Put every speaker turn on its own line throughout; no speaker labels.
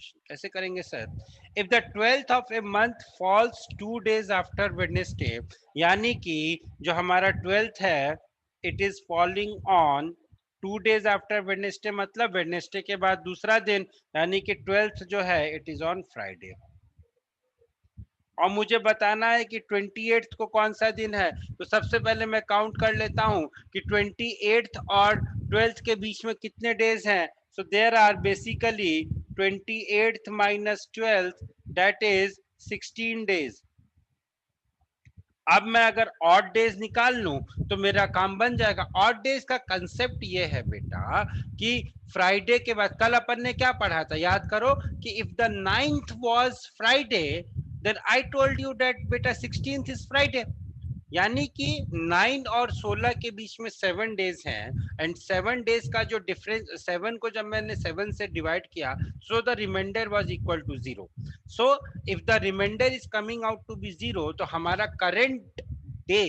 Question कैसे करेंगे sir? If the 12th of a month falls 2 days after Wednesday, यानी कि जो हमारा 12th है it is falling on 2 days after Wednesday, मतलब वेडनेसडे के बाद दूसरा दिन, यानी कि 12th जो है इट इज ऑन फ्राइडे। और मुझे बताना है कि 28th को कौन सा दिन है। तो सबसे पहले मैं काउंट कर लेता हूं कि 28th और 12th के बीच में कितने डेज हैं। So there are basically 28th minus 12th, that is 16 days. अब मैं अगर ऑड डेज निकाल लूं तो मेरा काम बन जाएगा। ऑड डेज का कंसेप्ट ये है बेटा कि फ्राइडे के बाद, कल अपन ने क्या पढ़ा था याद करो, कि if the 9th was Friday then I told you that बेटा 16th इज फ्राइडे। यानी कि 9 और 16 के बीच में 7 डेज हैं, एंड 7 डेज का जो डिफरेंस, 7 को जब मैंने 7 से डिवाइड किया, so the remainder was equal to 0। So if the remainder is coming out to be 0, तो हमारा करेंट डे,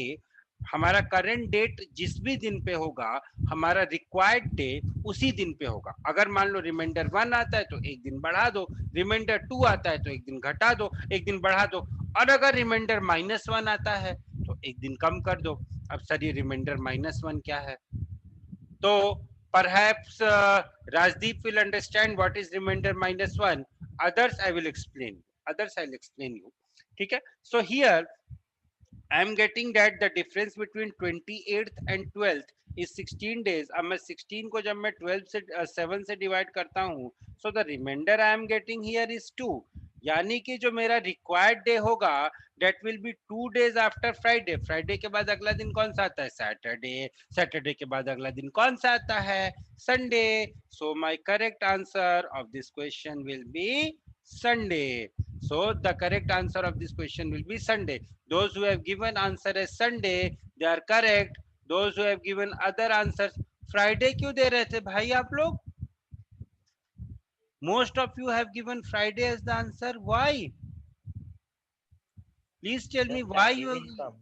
हमारा करंट डेट जिस भी दिन पे होगा, हमारा रिक्वायर्ड डे उसी दिन पे होगा। अगर मान लो रिमाइंडर 1 आता है तो एक दिन बढ़ा दो, रिमाइंडर 2 आता है तो एक दिन घटा दो, एक दिन बढ़ा दो, और अगर रिमाइंडर -1 आता है तो एक दिन कम कर दो। अब सर ये रिमाइंडर -1 क्या है? तो perhaps Rajdeep will understand what is remainder -1. Others I will explain. Others I'll explain you. ठीक है? So here I am getting that the difference between 28th and 12th is 16 days. अब मैं 16 को जब मैं 12 से 7 से डिवाइड करता हूँ, so the remainder I am getting here is 2। यानी कि जो मेरा रिक्वायर्ड डे होगा that will be 2 days after Friday। Friday के बाद अगला दिन कौन सा आता है? सैटरडे। सैटरडे के बाद अगला दिन कौन सा आता है? Sunday. So my correct answer of this question will be Sunday. So the correct answer of this question will be Sunday. Those who have given answer as Sunday, they are correct. Those who have given other answers, Friday क्यों दे रहे थे भाई आप लोग? Most of you have given Friday as the answer. Why? Please tell me
Just
why
I'm
you
giving some.